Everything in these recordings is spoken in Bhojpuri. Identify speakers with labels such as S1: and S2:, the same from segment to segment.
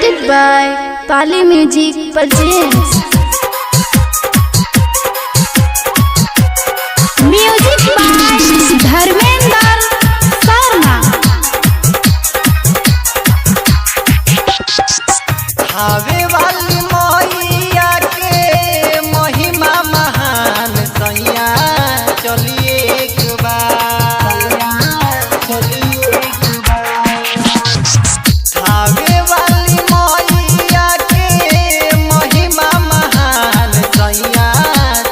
S1: presented by Pali Music presents music by Dharmendra Sharma।
S2: आवे वाली मैया के महिमा महान सैया चलिए एक बार आवे वाली मैया के महिमा महान सैया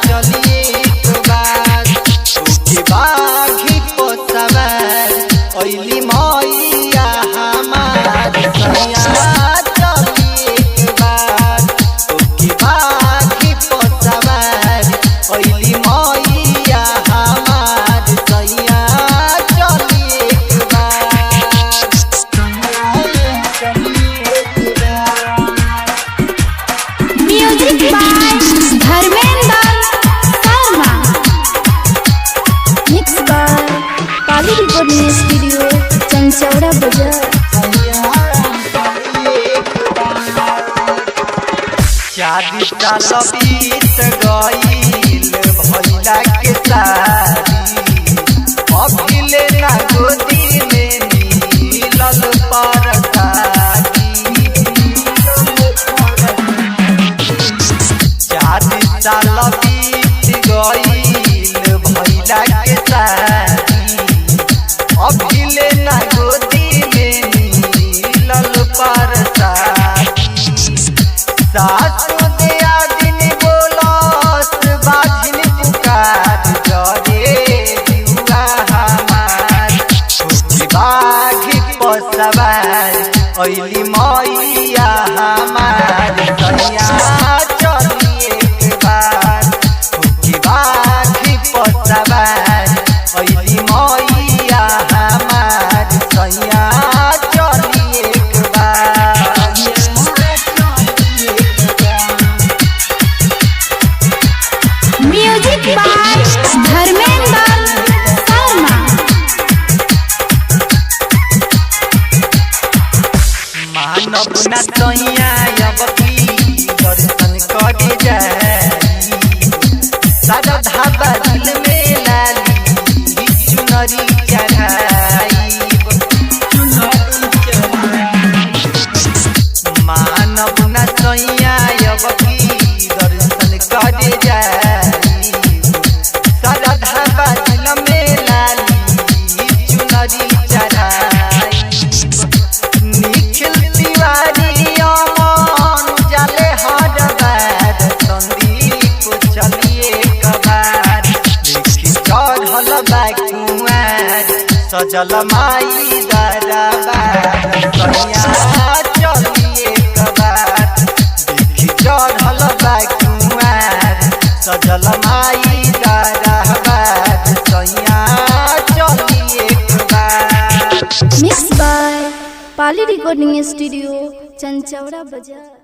S2: चलिए एक बार उनके बाघी को सवार ओइली मैया हमार सैया
S1: स्टूडियो चंचौड़ा बाजार।
S2: शादी साल बीत गईल भइला के शादी अभिले ना गोदी में मिलल परसादी। शादी साल बीत गईल भइला के शादी अभिले ना गोदी में मिलल परसादी। सासु दिया दिन बोलस बाझिन पुकार जरे दिउआ हमार उनकी बाघी पर सवार ओइली मैया हमार सैया चलिए एक बार उनकी बाघी पर सवार ओइली मैया हमार सैया चलिए एक बार।
S1: Music by Dharmendra Sharma.
S2: मानव न सैया अब की दर्शन करे जाई सारा धाबा दिल में लाली चुनरी चढ़ाई। मानव न सैया अब की दर्शन करे जाई सारा धाबा दिल में लाली चुनरी चढ़ाई। निखिल तिवारी अमन जाले हर बार संदीप चलिए कबार देखी चढ़ल बा कुंवर सजल माई दरबार सैया चलिए कबार देखी चढ़ल बा कुंवर सजल माई दरबार सैया चलिए कबार।
S1: मिक्स बाय पाली रिकॉर्डिंग स्टूडियो चंचौड़ा बाजार।